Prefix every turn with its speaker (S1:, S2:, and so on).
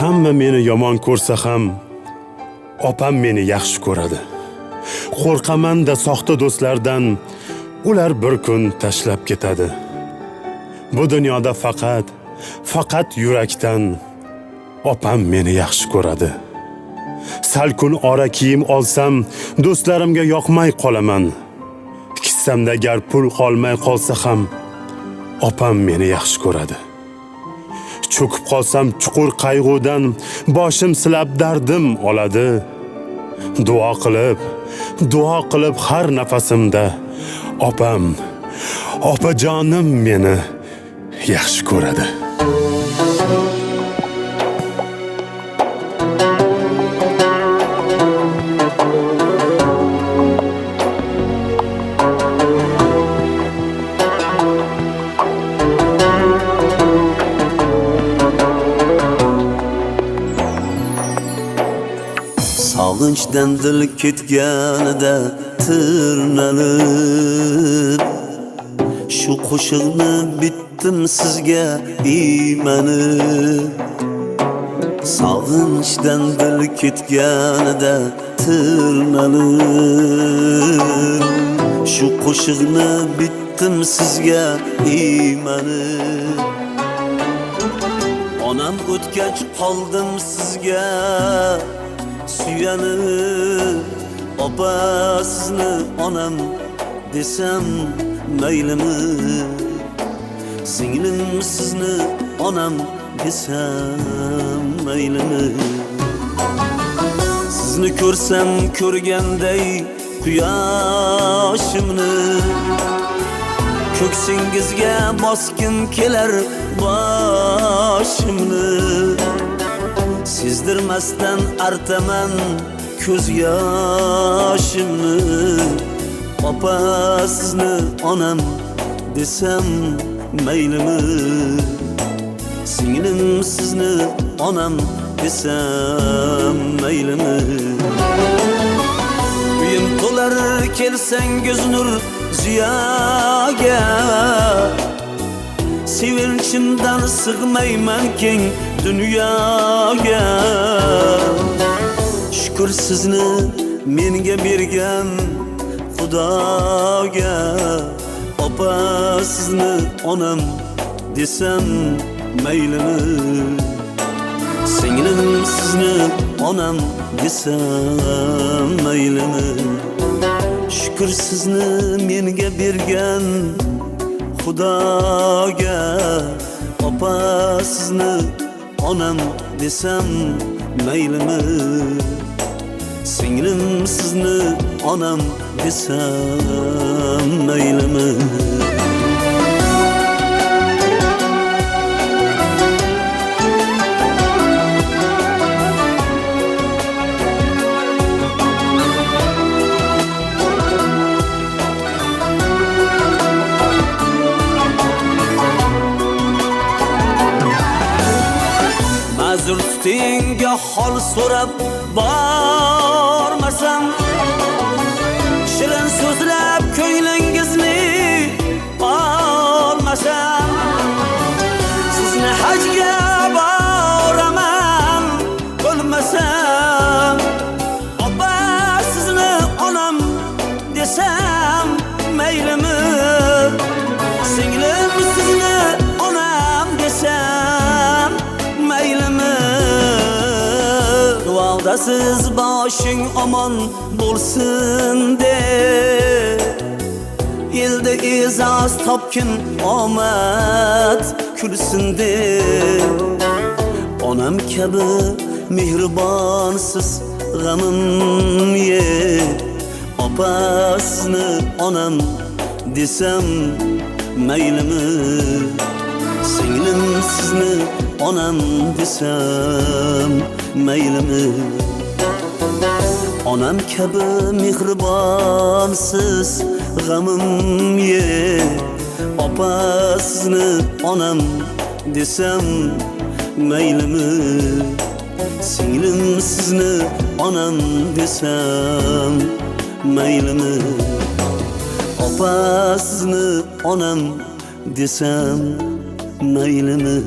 S1: Hamma meni yomon ko'rsa ham opam meni yaxshi ko'radi. Qo'rqaman-da soxta do'stlardan, ular bir kun tashlab ketadi. Bu dunyoda faqat yurakdan opam meni yaxshi ko'radi. Sal kun ora kiyim olsam, do'stlarimga yoqmay qolaman. Kissamda gar pul qolmay qolsa ham opam meni yaxshi ko'radi. Cho'kib qolsam chuqur qayg'udan boshim silab dardim oladi. Duo qilib har nafasimda opam, opajonim meni yaxshi ko'radi.
S2: Sog'inchdan dil ketganida tirnalib, shu qo'shiqni bitdim sizga iymanib. Sog'inchdan dil ketganida tirnalib, shu qo'shiqni bitdim sizga iymanib. Onam o'tgach qoldim sizga suyanib, opa sizni onam desam maylimi? Singlim sizni onam desam maylimi? Sizni ko'rsam ko'rganday quyoshimni, ko'ksingizga boskim kelar boshimni. Sezdirmasdan artaman ko'z yoshimni, opa sizni onam desam maylimi? Singlim sizni onam desam maylimi? Uyim to'lar kelsangiz nur ziyoga, sevinchimdan sig'mayman keng dunyoga. Shukr sizni menga bergan Xudoga, opa sizni onam desam maylimi? Singlim sizni onam desam maylimi? Shukr sizni menga bergan Xudoga, opa sizni onam desam maylimi? Singlim sizni onam desam maylimi? Ma'zur tuting hol so'rab bormasam, shirin so'zlab ko'nglingizni olmasam, sizni hajga boraman o'lmasam, opa sizni onam desam maylimi? Singlim sizni onam desam maylimi? Duodasiz boshing omon bo'lsin de, elda e'zoz topkin omad kulsin de. Onam kabi mehribonsiz g'amim ye, opa sizni onam desam maylimi? Singlim sizni onam desam maylimi? Onam kabi mehribonsiz g'amim ye, opa sizni onam desam maylimi? Singlim sizni onam desam maylimi? Opa sizni onam desam maylimi?